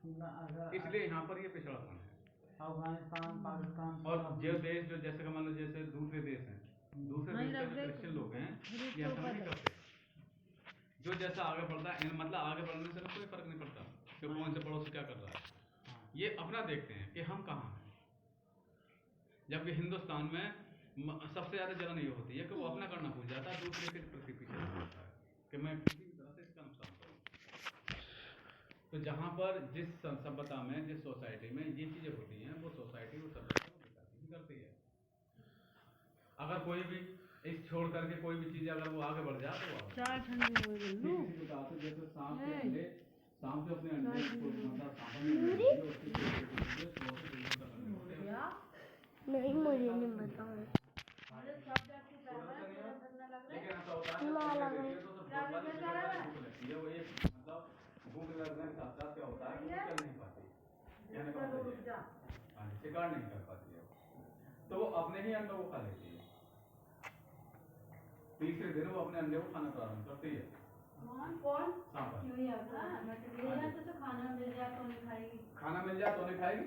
इसलिए यहाँ पर ये पिछड़ापन है। अफगानिस्तान, पाकिस्तान और जो देश जो जैसे का मान लो जैसे दूसरे देश हैं, दूसरे देश में क्रिश्चियन लोग हैं, ये ऐसा नहीं करते। जो जैसा आगे बढ़ता है, मतलब आगे बढ़ने से कोई फर्क नहीं पड़ता कि कौन से पड़ोसी क्या कर रहा है, ये अपना देखते हैं कि हम कहाँ हैं। जबकि हिंदुस्तान में सबसे ज्यादा जलन ये होती है कि वो अपना करना भूल जाता है, दूसरे के प्रति पीछे रहता है कि मैं किसी भी तरह से इसका नुकसान करूँ। तो जहाँ पर जिस सभ्यता में, जिस सोसाइटी में ये चीजें होती हैं, वो सोसाइटी वो सभ्यता को विकास ही करती है। अगर कोई भी इस छोड़ करके कोई भी चीज अगर वो आगे बढ़ जाए तो जैसे सांप के अंडे, सांप के अपने अंडे नहीं, मुझे नहीं बताओ। भूख लगने के साथ साथ क्या होता है कि वो चल नहीं पाती, शिकार नहीं कर पाती है, तो वो अपने ही अंडों को खा लेती है। तीसरे दिन वो अपने अंडे को खाना प्रारंभ करती है। कौन? सांप। खाना मिल जाए तो नहीं खाएगी। खाना मिल जाए तो नहीं खाएगी।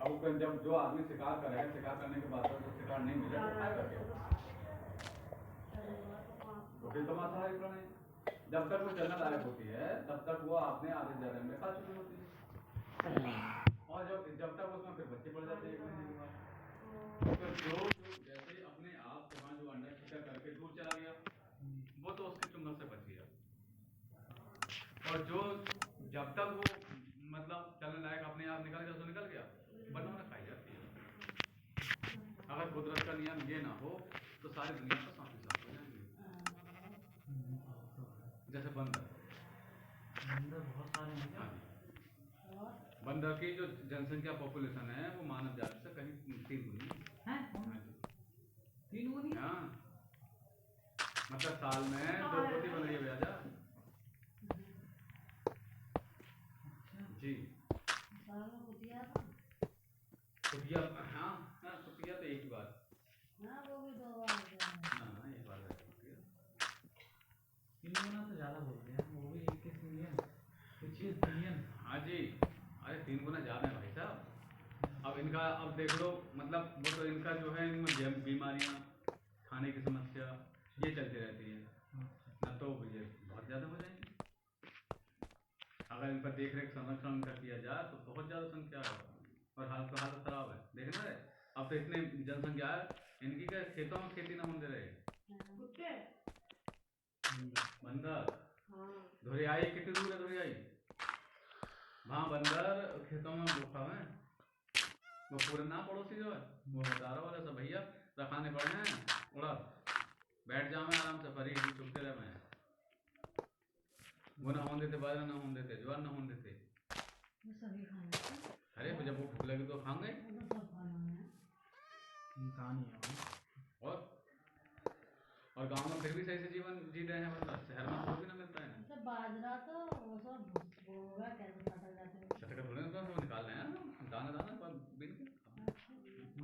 अब जब जो आदमी शिकार करेगा, शिकार करने के बाद तो शिकार नहीं मिलेगा तो खाएगा क्या? तो फिर तो मांसाहारी प्राणी। जब तक वो चलने लायक होती है तब तक वो अपने आधे ज्यादा में खा चुकी होती है, और जब तक उसमें फिर बच्चे पड़ जाते हैं। तो जो जैसे अपने आप से वहाँ जो अंडा शिकार करके दूर चला गया, वो तो उसके चुंगल से बच गया। और जो जब तक वो मतलब चलने लायक अपने आप निकल गया तो निकल गया, वरना उन्हें खाई जाती है। अगर कुदरत का नियम ये ना हो तो सारी दुनिया को सांप ही सांप हो जाएंगे। जैसे बंदर बहुत सारे हैं। बंदर की जो जनसंख्या पॉपुलेशन है वो मानव जाति से कहीं 3 गुनी है। 3 गुनी? हाँ, मतलब साल में 2 कोटी बनाइए भैया जी। कुटिया, हाँ कुटिया तो एक ही बार, वो भी 2 बार हाँ एक बार कुटिया। 3 गुना तो ज्यादा बोलते हैं, वो भी 21 मिलियन 25 बिलियन। हाँ जी, अरे 3 गुना ज्यादा है भाई साहब। अब इनका अब देख लो, मतलब वो तो इनका जो है इनमें बीमारियाँ, खाने की समस्या ये चलती रहती है ना, तो ये बहुत ज्यादा हो जाएंगे। अगर इन पर देख रेख संरक्षण का किया जाए तो बहुत ज्यादा संख्या है, और हालत खराब है। देखना है अब तो इतने जनसंख्या है, इनकी क्या खेतों में खेती ना होने रहे। बंदर धुरियाई कितनी दूर है? धुरियाई वहाँ बंदर खेतों में भूखा है, वो पूरे ना पड़ोसी जो है वो बता रहा वाला सब भैया रखाने पड़े हैं, उड़ा बैठ जाओ मैं आराम से, फरी चुपते रहे मैं, वो ना होने देते, बाजरा ना होने देते, ज्वार ना होने देते। अरे जब वो भूख लगी तो खाएंगे, इंसान ही है। और गांव में फिर भी सही से जीवन जी रहे हैं, मतलब शहर में तो भी ना मिलता है। बाजरा तो वो सब होगा कैसे पता जाता है, छटका थोड़े ना तो निकाल रहे हैं दाना दाना पर बिन के।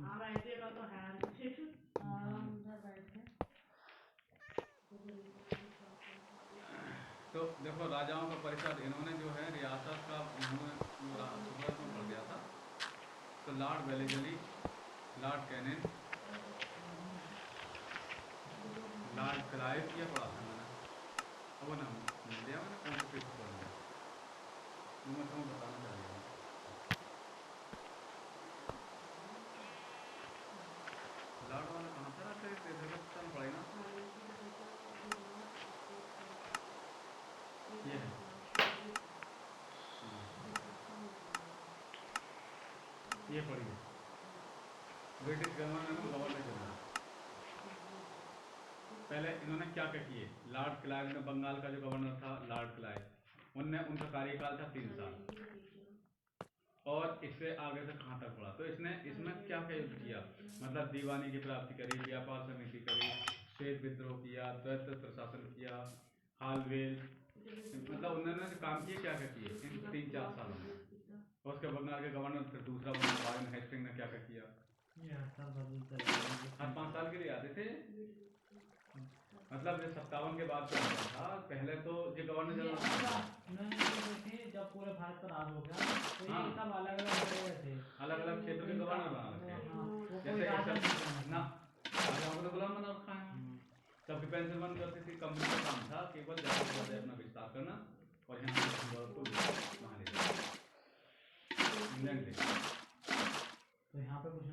हां बैठे का तो है उधर बैठे। तो देखो राजाओं का परिषद, इन्होंने जो है रियासत का इन्होंने सूरत में पढ़ दिया था। तो lord Wellesley, lord Canning, lord Clive, ये पढ़ा था मैंने, वो नाम मिल दिया मैंने, कौन सा पेपर पढ़ लिया वो मैं तुम्हें बताना चाह रही हूँ। लॉर्ड वाला कहाँ था? पढ़े ना, ये है ये पढ़िए, ब्रिटिश गवर्नर जनरल। पहले इन्होंने क्या क्या किए, लॉर्ड क्लाइव ने, बंगाल का जो गवर्नर था लॉर्ड क्लाइव, उनने, उनका कार्यकाल था 3 साल, और इससे आगे से कहाँ तक बढ़ा, तो इसने इसमें क्या क्या युद्ध किया, मतलब दीवानी की प्राप्ति करी, व्यापार समिति करी, श्वेत विद्रोह किया, द्वैत प्रशासन किया, हालवेल, मतलब उन्होंने काम किए क्या क्या किए इन 3-4 सालों में। और उसके बंगाल के गवर्नर फिर दूसरा बना वारेन हेस्टिंग्स ने क्या क्या किया, हर 5 साल के लिए आते थे। मतलब ये 57 के बाद क्या हुआ था, पहले तो ये गवर्नर जनरल थे जब पूरे भारत पर राज हो गया तो हाँ। ये सब अलग अलग जगह थे, अलग अलग क्षेत्र के गवर्नर बना रखे, जैसे ना राजाओं को तो गुलाम बना रखा है, सबकी पेंशन बंद करती थी। कंपनी का काम था केवल ज़्यादा से ज़्यादा अपना विस्तार करना और यहाँ को वहाँ ले जाना। इंग्लैंड थे तो यहाँ पे कुछ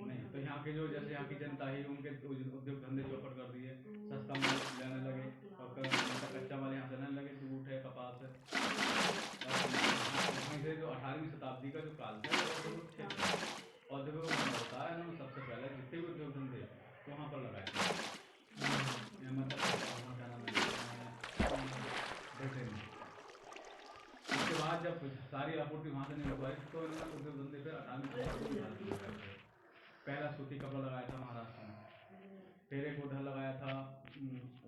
नहीं, तो यहाँ के जो जैसे यहाँ की जनता ही उनके उद्योग धंधे चौपट कर दिए, सस्ता माल लेने लगे और कच्चा माल यहाँ से लेने लगे, जूट है, कपास है। और से जो 18वीं शताब्दी का जो काल था औद्योगिक होता है इन्होंने सबसे पहले जितने भी उद्योग धंधे तो वहाँ पर लगाए थे, मतलब क्या नाम है ब्रिटेन में। उसके बाद जब सारी आपूर्ति वहाँ से नहीं हो पाई तो इन्होंने उद्योग धंधे पर 18वीं शताब्दी में पहला सूती कपड़ा लगाया था महाराष्ट्र में, फिर एक उधर लगाया था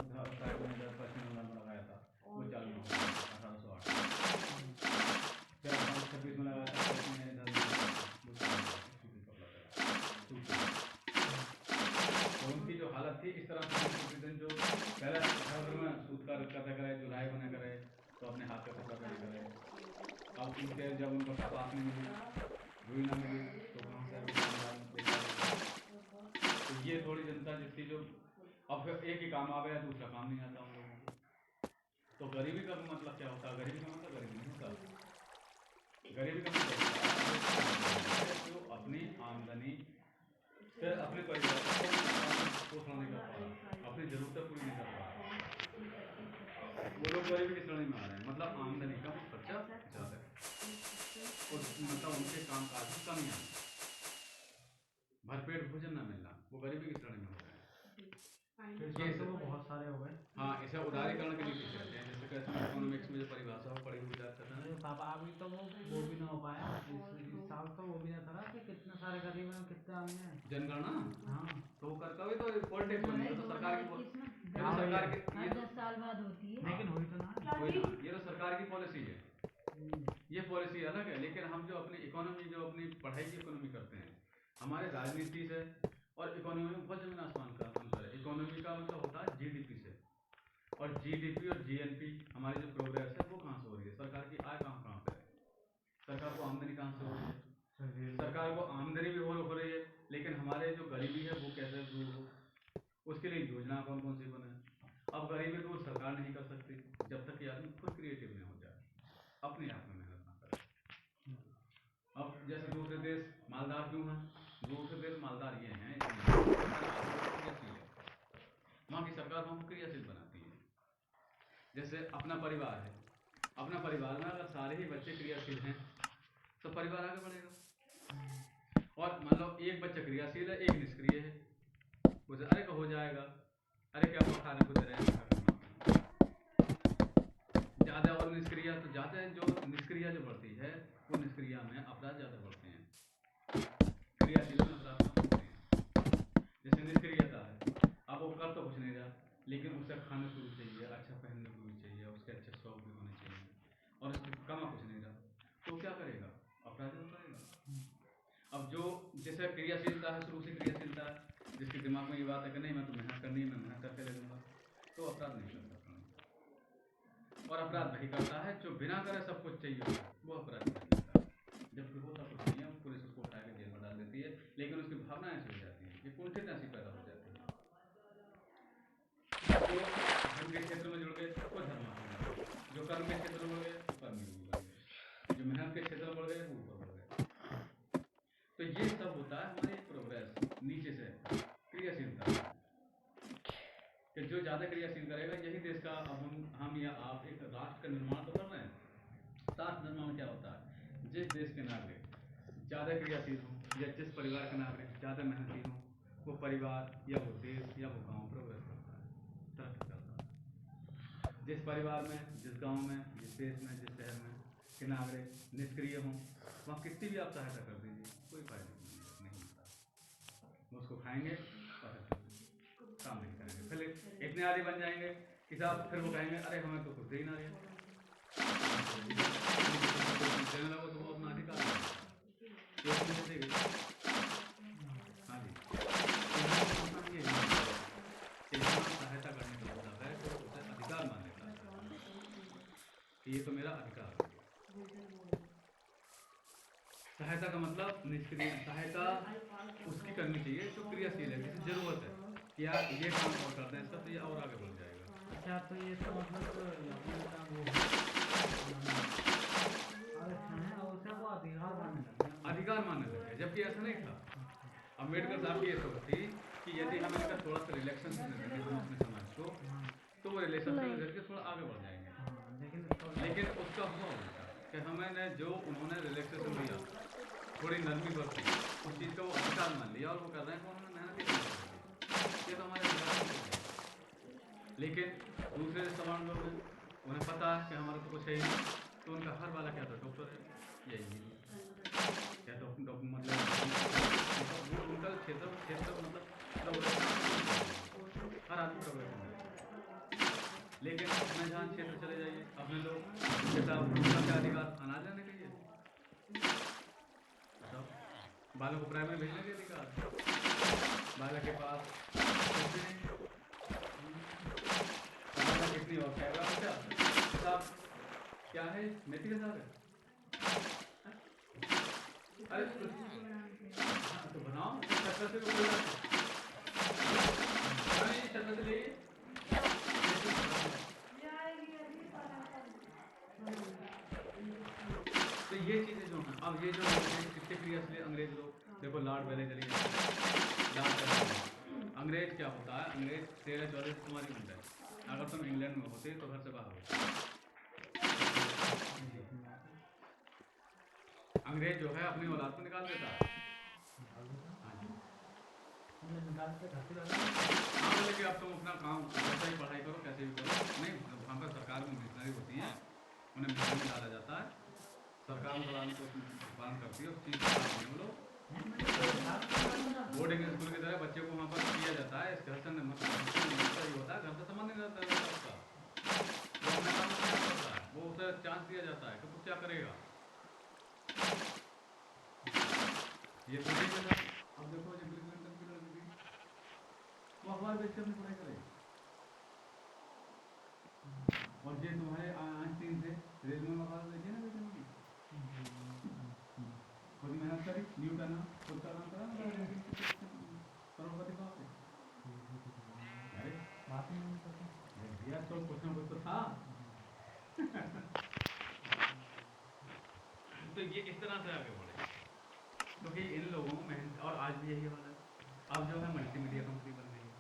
उधर साइड में इधर पश्चिम बंगाल में लगाया था, वो चालू हो गया 1808। फिर 1826 में लगाया था इधर सूती कपड़ा तो उनकी जो हालत थी इस तरह से जो पहले घर में सूत का करता करे, जुलाई बना करे तो अपने हाथ का कपड़ा पहना करे। अब उनके जब उनको कपास नहीं मिली, रुई ना मिली तो वहाँ से तो ये थोड़ी जनता जितनी जो अब फिर एक ही काम आ गया दूसरा काम नहीं आता उन लोगों को। तो गरीबी का मतलब क्या होता है? गरीबी का मतलब गरीबी नहीं होता। गरीबी का मतलब जो अपनी आमदनी फिर अपने परिवार को पोषण नहीं कर पा रहा, अपनी जरूरतें पूरी नहीं कर पा रहा, वो लोग गरीबी की श्रेणी में आ रहे हैं। मतलब आमदनी कम, खर्चा ज़्यादा और मतलब उनके काम काज में कमी आ, भरपेट भोजन न मिलना, वो गरीबी की श्रेणी में हो रहे हैं। ये तो बहुत सारे हो गए। हाँ, इसे उदारीकरण के लिए कहते हैं, जैसे कहते हैं इकोनॉमिक्स में जो परिभाषा हो पढ़ी हुई जाती है। पापा अभी तो वो भी ना हो पाया इस साल, तो वो भी ना करा कि कितने सारे गरीब हैं कितने आए हैं जनगणना। हाँ तो वो करता हुई तो पॉलिटिक्स बनी तो सरकार की ये 10 साल बाद होती है, लेकिन हुई तो ना, ये तो सरकार की पॉलिसी है, ये पॉलिसी अलग है। लेकिन हम जो अपनी इकोनॉमी जो अपनी पढ़ाई की इकोनॉमी करते हैं, हमारे राजनीति से और इकोनॉमी में बहुत जमीन आसमान का अंतर है। इकोनॉमी का मतलब होता है जीडीपी से, और जीडीपी और जीएनपी हमारी जो प्रोग्रेस है वो कहाँ से हो रही है, सरकार की आय कहाँ पे है, सरकार को आमदनी कहाँ से हो रही है। सरकार को आमदनी भी हो रही है, लेकिन हमारे जो गरीबी है वो कैसे दूर हो, उसके लिए योजना कौन कौन सी बने। अब गरीबी दूर सरकार नहीं कर सकती जब तक कि आदमी खुद क्रिएटिव नहीं हो जाए, अपने आप में मेहनत ना करे। अब जैसे दूसरे देश मालदार क्यों हैं? दूसरे देश मालदार ये हैं वहाँ की सरकार हमको क्रियाशील बनाती है। जैसे अपना परिवार है, अपना परिवार में अगर सारे ही बच्चे क्रियाशील हैं तो परिवार आगे बढ़ेगा। और मतलब एक बच्चा क्रियाशील है, एक निष्क्रिय है, उसे अरे का हो जाएगा, अरे क्या खाने को दे रहे हैं, ज़्यादा और निष्क्रिय तो ज़्यादा जो निष्क्रिय जो बढ़ती है वो निष्क्रिय में अपराध ज़्यादा बढ़ते हैं, क्रियाशील में अपराध कम होते हैं। जैसे निष्क्रियता है, अब वो कर तो कुछ नहीं रहा लेकिन उसे खाने को भी चाहिए, अच्छा पहनने को भी चाहिए, उसके अच्छे शौक भी होने चाहिए और उसके कमा कुछ नहीं रहा तो क्या करेगा? अपराध करेगा। अब जो जैसे क्रियाशीलता है, शुरू से क्रियाशीलता है, जिसके दिमाग में ये बात है कि नहीं मैं तो मेहनत करनी है, मैं मेहनत करके ले लूँगा, तो अपराध नहीं करता। और अपराध वही करता है जो बिना करे सब कुछ चाहिए वो अपराध नहीं करता, जबकि होता कुछ नहीं है, पुलिस उसको उठा के जेल में डाल देती है, लेकिन उसकी भावना ऐसी हो जाती है, ये कुंठित ऐसी पैदा हो जाती है। जो धर्म के क्षेत्र में जुड़ गए वो धर्म, जो कर्म के क्षेत्र में बढ़ गए कर्म में बढ़ गए, जो मेहनत के क्षेत्र में बढ़ गए वो ऊपर बढ़ गए। तो ये सब होता है हमारी प्रोग्रेस नीचे से क्रियाशीलता, कि जो ज़्यादा क्रियाशील करेगा यही देश का। अब हम या आप एक राष्ट्र का निर्माण तो कर रहे हैं। राष्ट्र निर्माण क्या होता है? जिस देश के नागरिक ज़्यादा क्रियाशील हों या जिस परिवार के नागरिक ज़्यादा मेहनती हों, वो परिवार या वो देश या वो गांव प्रोग्रेस करता है, तरक्की करता है। जिस परिवार में, जिस गांव में, जिस देश में, जिस शहर में के नागरिक निष्क्रिय हों, वहाँ कितनी भी आप सहायता कर दीजिए कोई फायदा नहीं होता। वो उसको खाएंगे और काम नहीं करेंगे, फिर इतने आदि बन जाएंगे कि साहब फिर वो कहेंगे अरे हमें तो कुछ दे ही ना रहे, देने लगो तो वो अपना अधिकार हाँ जी, सहायता करने सहायता का मतलब निष्क्रिय सहायता उसकी करनी चाहिए जो क्रियाशील है, जिसे जरूरत है कि यार ये काम और करते हैं इसका तो ये और आगे बढ़ जाएगा। अच्छा तो ये तो मतलब तो अपने का वो आरक्षण है और उसे वो अधिकार मानने लगे अधिकार मानने लगे, जबकि ऐसा नहीं था। अम्बेडकर साहब की ये सोच थी कि यदि हम इनका थोड़ा सा रिलैक्सेशन दे देंगे हम अपने समाज को तो वो रिलेशनशिप करके थोड़ा आगे बढ़ जाएंगे। लेकिन उसका हुआ उल्टा कि हमने जो उन्होंने रिलैक्सेशन दिया, थोड़ी नरमी बरती, उस चीज़ का वो अधिकार मान लिया और वो कर रहे हैं कि उन्होंने मेहनत ही नहीं की। ये तो हमारे अधिकार नहीं है। लेकिन दूसरे समान लोग हैं, उन्हें पता है कि हमारा तो कुछ है ही नहीं, तो उनका हर वाला क्या था, डॉक्टर है या इंजीनियर क्या डॉक्टर मतलब उनका क्षेत्र मतलब हर आदमी प्रोग्रेस है। लेकिन अपने जहाँ क्षेत्र चले जाइए अपने लोग के साथ उनका क्या अधिकार, अनाज लेने के लिए बताओ, बालों को प्राइमरी भेजने के अधिकार, बालक के पास कुछ भी नहीं, बालक कितनी और क्या साहब क्या है मेथी का साग है, अरे तो बनाओ छत्तर से कोई बात नहीं, छत्तर से ले तो ये चीज़ें जो हैं, अब ये जो कितने क्रियाशील अंग्रेज लोग देखो लाड पहले चली गई, अंग्रेज क्या होता है, अंग्रेज 13-14 से तुम्हारी उम्र है, अगर तुम इंग्लैंड में होते तो घर से बाहर होते। अंग्रेज जो है अपनी औलाद को निकाल देता है, हाँ बोले कि अब तुम अपना काम कैसे ही पढ़ाई करो कैसे भी करो, नहीं वहाँ पर सरकार में मिशनरी होती हैं, उन्हें मिशन में डाला जाता है, सरकार उस को पालन करती है, उस चीज़ को वो लोग बोर्डिंग स्कूल की तरह बच्चे को वहाँ पर किया जाता है, इस घर से मतलब ही होता है, घर से संबंध नहीं रहता है उसका, वो अपना काम नहीं करता है, वो उसे चांस दिया जाता है कि तू क्या करेगा, ये तो नहीं मिला। अब देखो जो बिल क्लिंटन की लड़की थी वो अखबार बेच के अपनी पढ़ाई करेगी, और ये तुम्हारे आइंस्टीन थे रेलवे में अखबार देखिए ना बेचने की, खुद मेहनत करी, न्यूटन खुद का काम करा, करोड़पति कहाँ पे, अरे बात ही नहीं करते भैया, तो कुछ ना कुछ तो था। तो ये इस तरह से आगे बढ़े क्योंकि इन लोगों को मेहनत, और आज भी यही हाल है। अब जो है मल्टीमीडिया कंपनी बन गई है,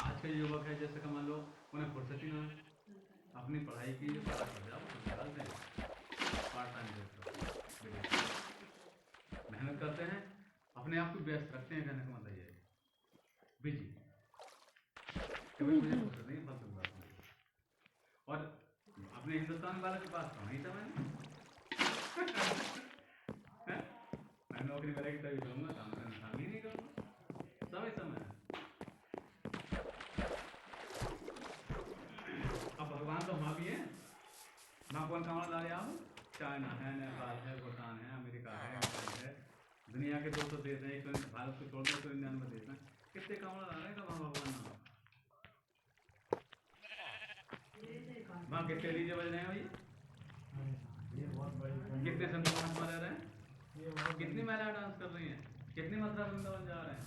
आज के युवक है जैसे कि मान लो उन्हें फुर्सत ही ना है, अपनी पढ़ाई की पढ़ा कर जाओ तो निकालते हैं पार्ट टाइम जॉब, मेहनत करते हैं, अपने आप को व्यस्त रखते हैं, कहने का मतलब ये बिजी, कभी मुझे फुर्सत नहीं फालतू बात नहीं, और अपने हिंदुस्तान वाले के पास तो नहीं था मैं नौकरी करेगी तभी करूँगा, काम ही नहीं करूँगा, समय समय है। अब भगवान तो वहाँ भी है, वहाँ कौन कमाने ला रहे आप, चाइना है, नेपाल है, भूटान है, अमेरिका है, इंग्लैंड है, दुनिया के 200 देश हैं, 100 भारत को छोड़ दो 199 देश हैं, कितने कमाने ला रहे हैं वहाँ भगवान ना, वहाँ कितने डीजे बज रहे हैं भाई, कितने संत महात्मा रह रहे हैं, कितनी महिलाएं डांस कर रही हैं, कितनी मथुरा वृंदावन जा रहे हैं,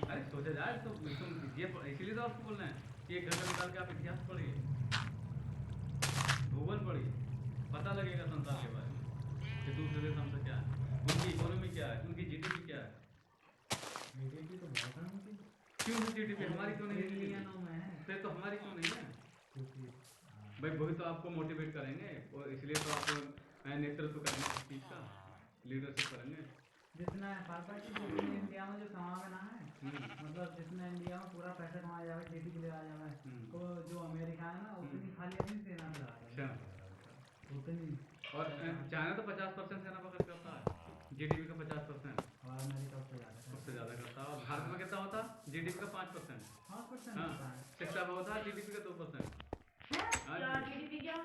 अरे सोचा जाए तो ये इसीलिए तो आपको बोल रहे हैं कि एक घंटा निकाल के आप इतिहास पढ़िए, भूगोल पढ़िए, पता लगेगा संसार के बारे में कि दूसरे देश हमसे क्या है, उनकी इकोनॉमी क्या है, उनकी जीडीपी क्या है, क्यों है जीडीपी हमारी क्यों नहीं है, फिर तो हमारी क्यों नहीं है भाई, वही तो आपको मोटिवेट करेंगे और इसलिए तो आप नेतृत्व करेंगे इस चीज़ का, लीडरशिप करेंगे, जितना पापा जी जितने इंडिया में जो कमावे ना है, मतलब जितना इंडिया में पूरा पैसा कमाया जाए जीडीपी ले आ जाए, तो जो अमेरिका है ना उतनी खाली अपनी सेना पे लगा उतनी, और चाइना तो 50% सेना पकड़ करता है, जीडीपी का 50%, और अमेरिका उससे ज़्यादा करता है, और भारत में कितना होता जीडीपी का 5%, हाँ शिक्षा में होता है जीडीपी का 2%, जीडीपी क्या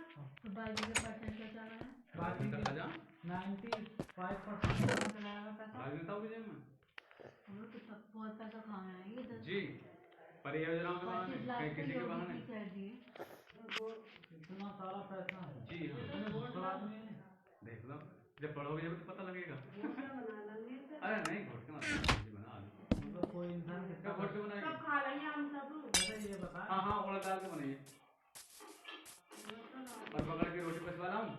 बाकी का परसेंट क्या चला है, बाकी का 95% राजनेताओं की जेब में, हम लोग तो सब बहुत पैसा खाए हैं ये जी परियोजनाओं के बहाने, कहीं किसी के बहाने, इतना सारा पैसा है जी हाँ देख लो जब पढ़ोगे जब तो पता लगेगा। अरे नहीं घोट के मत बना आलू मतलब कोई इंसान कितना घोट के बनाएंगे सब खा लेंगे हम सब। अच्छा ये बता हाँ हाँ उड़द दाल के बनाइए और पकड़ के रोटी पिसवा लाऊं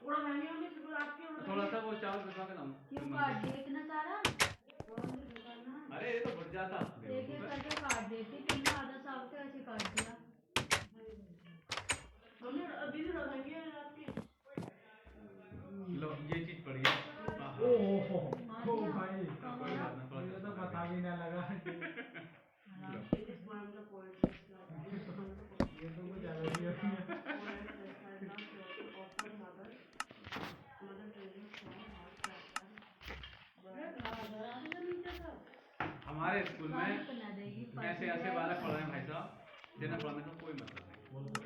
उड़ा नहीं होंगे तो आपके थोड़ा सा वो चावल पिसवा के लाऊं क्यों काट दे इतना सारा? अरे ये तो बढ़ जाता एक एक करके काट देती तुमने आधा साग तो ऐसे काट दिया। हमने अभी भी रखेंगे आपके लो ये चीज बढ़िया ओहो ओ भाई कोई बात ना मुझे तो पता भी ना लगा ये तो कुछ अलग ही हो गया। हमारे स्कूल में ऐसे ऐसे बालक पढ़ रहे हैं भाई साहब जिन्हें पढ़ने का कोई मतलब नहीं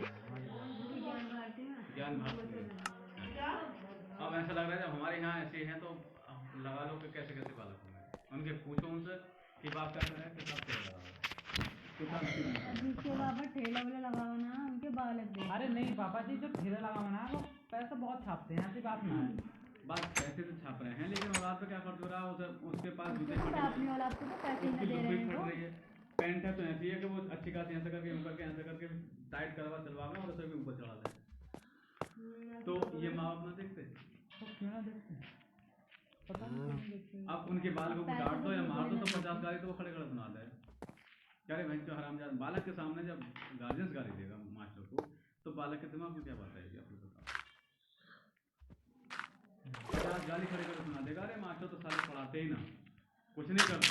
ज्ञान भारती अब ऐसा लग रहा है जब हमारे यहाँ ऐसे हैं तो अब लगा लो कि कैसे कैसे बालक होंगे उनके पूछो उनसे कि बाप कैसे है किताब से ठेला वेला लगाओ ना उनके बालक दे। अरे नहीं पापा जी जो ठेला लगाओ ना वो पैसा बहुत छापते हैं ऐसी बात ना है बात पैसे तो छाप रहे हैं लेकिन औलाद पे क्या फर्ज हो रहा है उसके पास जूते अपनी औलाद को तो पैसे न दे रहे हैं रही है पैंट है तो ऐसी है कि वो अच्छी खासी ऐसा करके ऊपर के ऐसा करके टाइट करवा चलवा में और उसे भी ऊपर चढ़ा दें तो ये माँ बाप ना देखते तो क्यों ना देखते पता नहीं क्यों नहीं देखते अब उनके बालकों को डांट दो या मार दो तो 50 गाली तो वो खड़े खड़े सुना दे क्या रे भाई जो हरामजादा बालक के सामने जब गार्जियंस गाली देगा मास्टर को तो बालक के दिमाग में क्या बात आएगी आप लोग बताओ 50 गाली खड़े खड़े सुना देगा अरे मास्टर तो साले पढ़ाते ही ना कुछ नहीं करते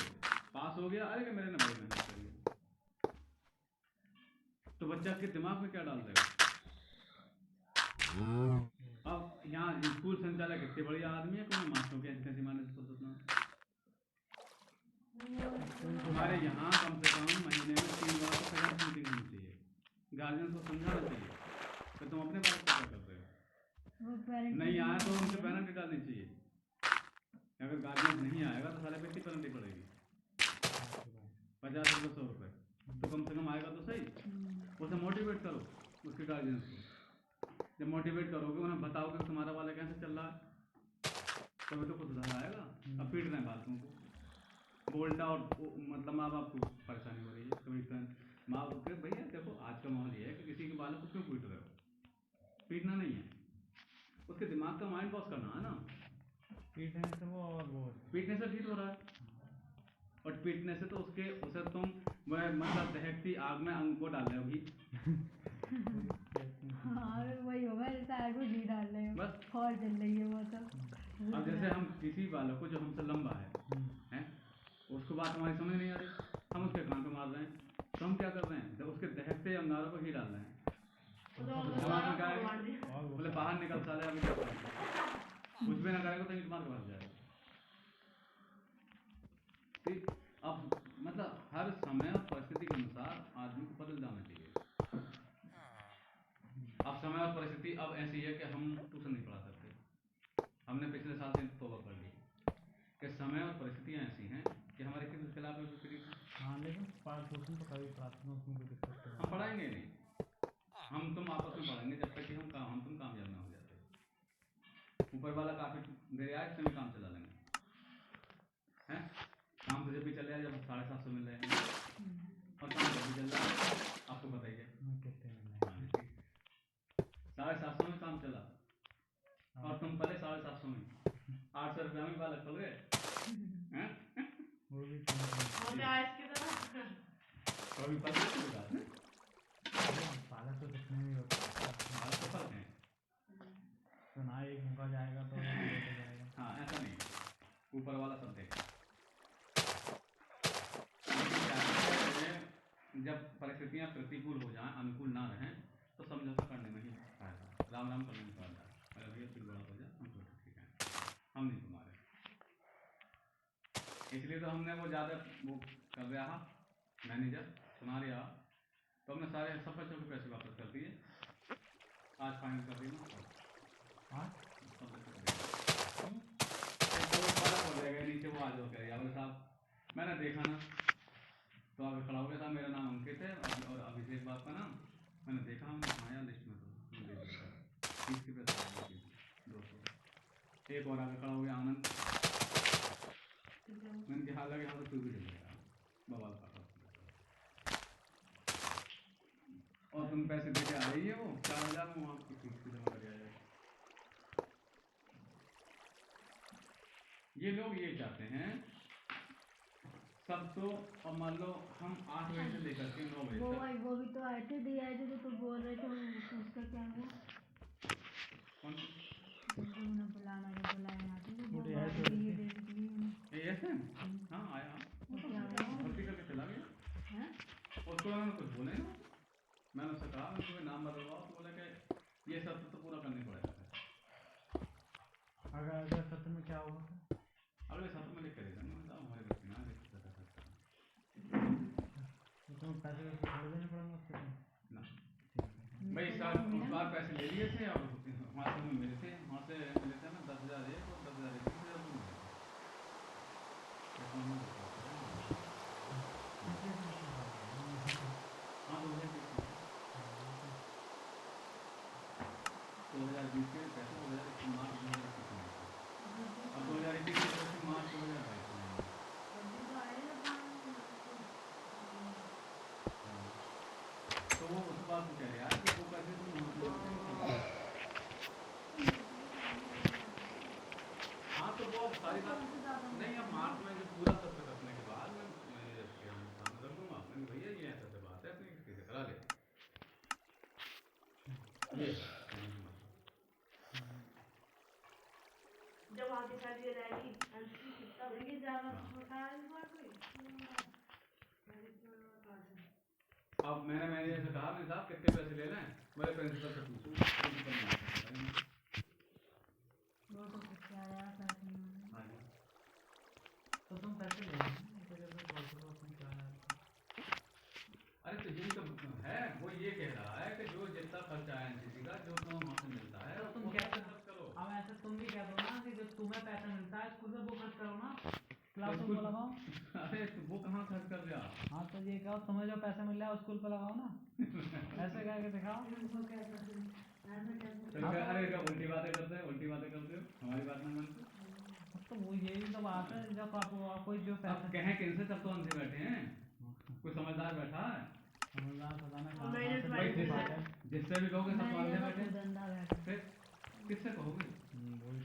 पास हो गया अरे मेरे ने बड़ी मेहनत करी तो बच्चा के दिमाग में क्या डाल देगा। अब यहाँ स्कूल संचालक इतने बढ़िया आदमी है कोई मास्टरों के ऐसी माने से सोचना हमारे यहाँ कम से कम महीने में 3 बार तो पेरेंट्स मीटिंग होनी चाहिए गार्जियन को समझाना चाहिए कि तुम अपने बालक को क्या कर रहे हो नहीं आया तो उनके पेरेंट डालनी चाहिए अगर गार्जियन नहीं आएगा तो साले पे कितनी पेनल्टी पड़ेगी 50 रुपये 100 रुपये तो कम से कम आएगा तो सही उसे मोटिवेट करो उसके गार्जियन को जब मोटिवेट करोगे उन्हें बताओगे कि तुम्हारा वाला कैसे चल रहा है तभी तो कुछ सुधार आएगा। अब पीट रहे हैं बालकों को बोलता और मतलब माँ बाप को परेशानी हो रही है कभी माँ बाप के भैया देखो आज का माहौल ये है कि किसी के बालक को क्यों पीट रहे हो पीटना नहीं है उसके दिमाग का माइंड वॉश करना है ना पीटने से वो और वो पीटने से ठीक हो रहा है और पीटने से तो उसे तुम मतलब दहकती आग में अंग को डाल रहे हो अभी हाँ वही होगा जैसे आग में घी डाल रहे हो बस और जल रही है वो तो अब जैसे हम किसी बालक को जो हमसे लंबा है हैं उसको बात हमारी समझ नहीं आ रही हम उसके कान पे मार रहे हैं तो हम क्या कर रहे हैं जब उसके दहकते अंगारों को घी डाल रहे हैं दिमाग में क्या है बोले बाहर निकल साले अभी क्या करेंगे कुछ भी ना करेगा तो ईंट मार के भाग जाएगा। अब मतलब हर समय और परिस्थिति के अनुसार आदमी को बदल जाना चाहिए। अब समय और परिस्थिति अब ऐसी है कि हम ट्यूशन नहीं पढ़ा सकते हमने पिछले साल से तौबा कर ली कि समय और परिस्थितियाँ ऐसी हैं कि हमारे किसी खिलाफ में हाँ लेकिन ट्यूशन तो कभी पढ़ाते हैं उसमें कोई दिक्कत नहीं हम पढ़ाएंगे नहीं हम तुम आपस में पढ़ेंगे जब तक कि हम तुम कामयाब ना हो जाते ऊपर वाला काफी मेरे आज से काम चला लेंगे हैं काम तो जब भी चल रहा है जब 750 मिल रहे हैं और काम जब भी चल रहा है आपको बताइए 750 में काम चला और तुम पहले 750 में 800 रुपया में बालक पल गए हैं कभी पल गए पालक तो कितने भी होता है बालक तो फर्क है तो ना एक मुका जाएगा तो जाएगा हाँ ऐसा नहीं ऊपर वाला सब देख जब परिस्थितियाँ प्रतिकूल हो जाएं अनुकूल ना रहें तो समझौता करने में ही फायदा राम राम करने में फायदा अगर भैया फिर बड़ा हो जाए हम तो ठीक है हम नहीं तुम्हारे इसलिए तो हमने वो ज़्यादा वो कर रहा मैनेजर सुना रहा तो हमने सारे सब बच्चों को पैसे वापस कर दिए आज फाइनल कर दी ना हाँ सब बच्चों हो जाएगा नीचे वो आज हो गया यावल साहब मैंने देखा ना तो आगे खड़ा हो गया था मेरा नाम अंकित है और अभिषेक बाप का नाम मैंने देखा हमने आया लिस्ट में तो एक और आगे खड़ा हो गया आनंद। मैंने कहा लगे हाँ तो तू भी डर गया बवाल कर रहा। और तुम पैसे दे के आ रही है वो 4000 में आपकी फीस की जमा कर जाएगा। ये लोग ये चाहते हैं सब तो, और मान लो हम 8 बजे से लेकर के 9 बजे तक। वो भी तो आए थे दिया जो तो बोल रहे थे उसका क्या हुआ? कौन उन्होंने बुलाया ना तो ऐसे हाँ आया भर्ती करके चला गया। उसको मैंने कुछ बोले ना, मैंने उससे कहा मैं तुम्हें नाम बदलवाओ तो बोला कि ये सब तो पूरा करने पड़ेगा। अगर सत्र में क्या होगा? अगले सत्र में लिख करेगा ना हमारे बच्चे ना लिख सकता तो पैसे छोड़ देने पड़ेंगे उसके ना भाई साल उस बार पैसे ले लिए थे और वहाँ से मिले थे, वहाँ से मिले थे ना 10,000 एक और 10,000 एक 20,000 मिले थे। हाँ 2020 के पैसे 2021 मार्च 2021 में अब 2021 के पैसे मार्च 2022 में। तो वो उस बात को कह रहे यार कि वो पैसे हाँ तो वो सारी बात नहीं। अब मार्च में जब पूरा सत्र करने के बाद मैं सामने कर दूंगा भैया ये ऐसा बात है अपनी किसी से करा ले ये जब आगे चलिए रहेगी कितना ये ज्यादा छोटा है कोई। अब मैंने ऐसे कहा नहीं साहब कितने पैसे ले लें, मेरे प्रिंसिपल से पूछूं तो तुम पैसे ले अरे तो यही तो है वो ये कह रहा है कि जो जितना खर्चा है एनसीसी का जो तुम्हें वहाँ से मिलता है तो तुम कैसे खर्च करो? अब ऐसे तुम भी कह दो ना कि जो तुम्हें पैसा मिलता है स्कूल में वो खर्च करो ना, क्लासों में लगाओ। अरे तो वो कहाँ खर्च कर दिया? हाँ तो ये कहो तुम्हें जो पैसा मिल रहा है स्कूल पर लगाओ ना ऐसे कह के दिखाओ। अरे क्या उल्टी बातें करते हो हमारी बात नहीं मानते। तो वो यही तो बात है जब आप कोई जो पैसा कहें किनसे सब तो अंधे बैठे हैं, कोई समझदार बैठा है? जिससे भी कहोगे सब तो अंधे बैठे फिर किससे कहोगे?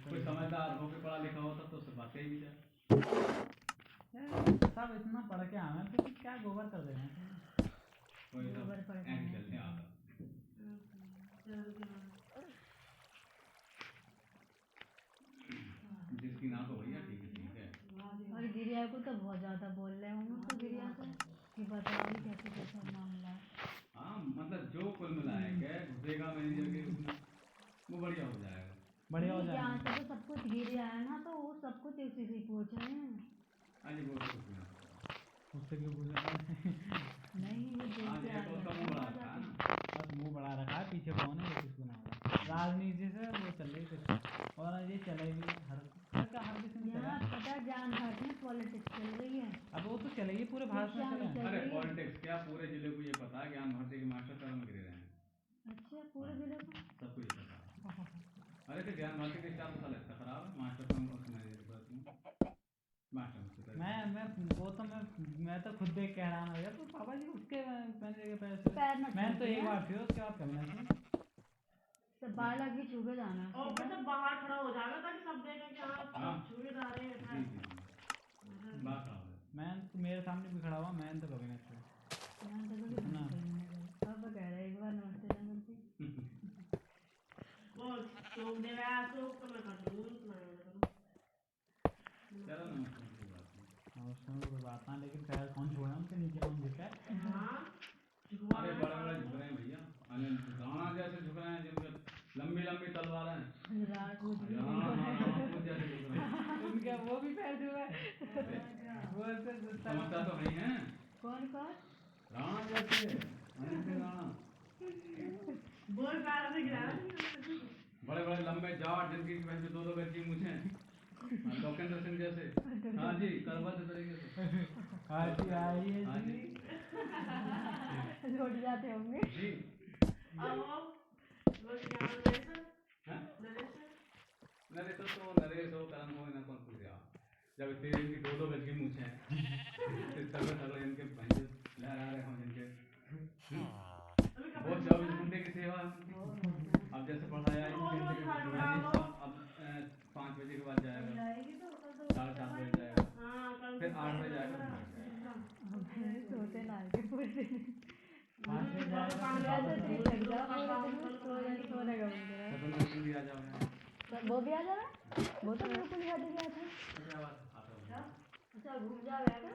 कोई समझदार हो के पढ़ा लिखा हो तब तो सब बातें ही जाए। सब इतना पढ़ के आना तो क्या गोबर कर देना कोई सब ऐसे चलने आता जिसकी ना तो भैया ठीक है। और गिरिया को तो बहुत ज्यादा बोल रहे होंगे तो गिरिया को कि बताइए कैसे कैसा मामला है। हाँ मतलब जो कुल मिलाएगा घुसेगा मैनेजर के उसमें वो बढ़िया हो जाएगा। बढ़िया हो जाएगा। यहाँ से तो सब कुछ गिरिया है ना तो वो सब कुछ उसी से पूछ रहे हैं। अरे वो तो कुछ उससे क्यों पूछे? नहीं वो देख के आ गया बस मुँह बढ़ा रखा है पीछे कौन है कुछ बना हुआ राजनीति से वो चल रही कुछ और ये चलेगी हर किसी में यहाँ पता जान भारत में पॉलिटिक्स चल रही है। अब वो तो चलेगी पूरे भारत में चले। अरे पॉलिटिक्स क्या पूरे जिले को ये पता है ज्ञान भारती के मास्टर शर्म में गिरे रहे हैं। अच्छा पूरे जिले को सबको ये पता है। अरे तो ज्ञान भारती के 4 साल अच्छा खराब है मास्टर मैं वो तो मैं तो खुद देख के हैरान हो गया तो पापा जी उसके पैसे मैं तो एक बार थी उसके बाद कभी नहीं सब बाहर लगी छुपे जाना और फिर सब बाहर खड़ा हो जाएगा ताकि सब देखें कि हाँ छुपे जा रहे हैं। मैं मेरे सामने भी खड़ा हुआ मैं तो कभी नहीं छुआ पापा कह रहे एक बार नमस्ते नमस्ते वो चौक दे रहा है तो मैं कर दूँ चलो नमस्ते उसमें कोई बात ना लेकिन पैर कौन छोड़ा उनके नीचे कौन झुका है? अरे बड़े झुक रहे हैं भैया राणा जैसे झुक रहे हैं जिनके लंबी तलवार हैं उनके वो भी पैर झुका है वो समझता तो नहीं है कौन राणा जैसे राणा बोल पैर में गिरा बड़े लंबे जाट जिनकी वजह से 2-2 गज की मूछें लोकेंद्र सिंह जैसे। हाँ जी करबद्ध तरीके से हाँ जी आइए जी लौट जाते होंगे जी। अब वो क्या नरेश नरेश तो नरेश सो करन हो ना कौन पूछ रहा जब तेरे की दो गज की मूंछ है तगड़े तगड़े इनके भैंस लहरा रहे हो इनके बहुत 24 घंटे की सेवा अब जैसे पढ़ाया अब 5 बजे के बाद जाएगा 7:30 बजे जाएगा फिर 8 बजे जाएगा सोते ना के पूरे दिन पाँच बजे सोने का मन कर तो नौकरी भी आ जाओगे वो भी आ जा रहा वो तो बिल्कुल याद ही गया था क्या बात आता होगा अच्छा घूम जा रहे हैं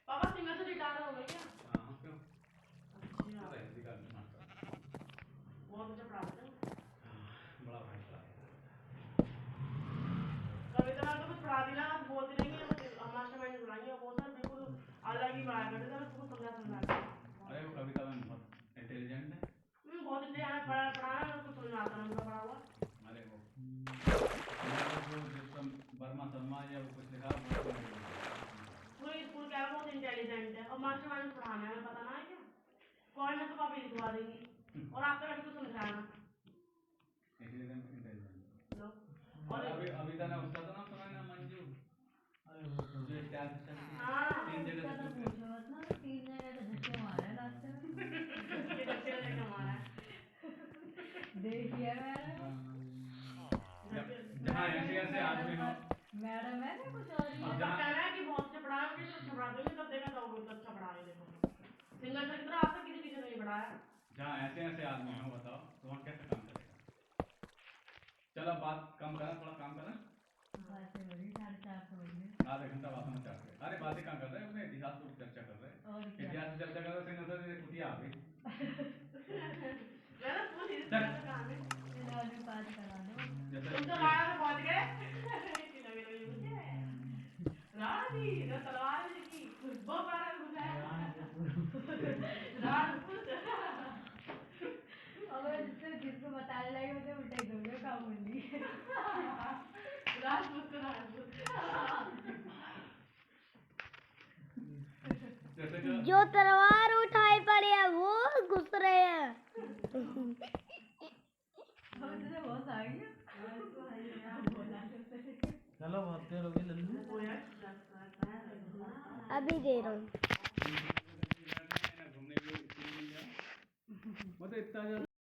पापा सिंगर से रिटायर हो गए क्या हां क्यों अच्छा पता है इसी का नाटक बहुत अच्छा पढ़ाते हैं बड़ा भाई साहब कभी तो मैं तो कुछ पढ़ा दिया ना बोलती नहीं है हम मास्टरमाइंड बुलाएंगे वो सर बिल्कुल अलग ही पढ़ाया करते थे उसको समझा अरे वो कविता में बहुत इंटेलिजेंट है बहुत इंटेलिजेंट पढ़ाना मेरे को समझ में आता है उनका पढ़ा हुआ अरे वो जो जिसम वर्मा शर्मा या वो कुछ लिखा पूरे स्कूल क्या बहुत इंटेलिजेंट है और मास्टरमाइंड पढ़ाना है पता ना है क्या कोई ना तो कॉपी लिखवा देंगी और आपका लड़के को समझाना इसलिए इंटेलिजेंट लो और अभी था ना उसका तो नाम सुना है ना मंजू जो इतिहास हाँ 3 जगह से टूट पूछो मत ना 3 जगह तो झटके मारे रास्ते में ये बच्चे ने कमाना है देख लिया मैंने जहाँ ऐसे ऐसे आदमी हो मैडम है ना कुछ और ही और जब कहना है कि बहुत से पढ़ाया मुझे तो अच्छा पढ़ा दूंगी तब देखा जाओगे तो अच्छा पढ़ा है देखो सिंगर से कितना आपसे किसी टीचर नहीं पढ़ाया जहाँ ऐसे ऐसे आदमी हो बताओ तो वहाँ कैसे काम करेगा चलो बात कम करें थोड़ा काम करें बातें बड़ी 4:30 बजे आधे घंटा बात में चाहते हैं अरे बातें कहाँ कर रहे हैं अपने इतिहास पर चर्चा कर रहे हैं और क्या इतिहास पर चर्चा कर रहे हैं सिंगर से कुटिया आ गई मैंने पूछ हिस्ट्री का काम है इन्होंने बात करा दो जैसे तुम तो गाना में पहुंच गए कि लगे लगे मुझे रानी ने तलवार की वो बार मुझे राजपूत अगर जिसको बताने लगे मुझे उल्टा ही दोगे काम बोली राजपूत को राजपूत जैसे कि जो तलवार उठाई पड़े है वो घुस रहे हैं मुझे बहुत आ गया चलो बहुत देर हो गई लल्लू अभी दे रहा हूँ घूमने के लिए मतलब इतना ज्यादा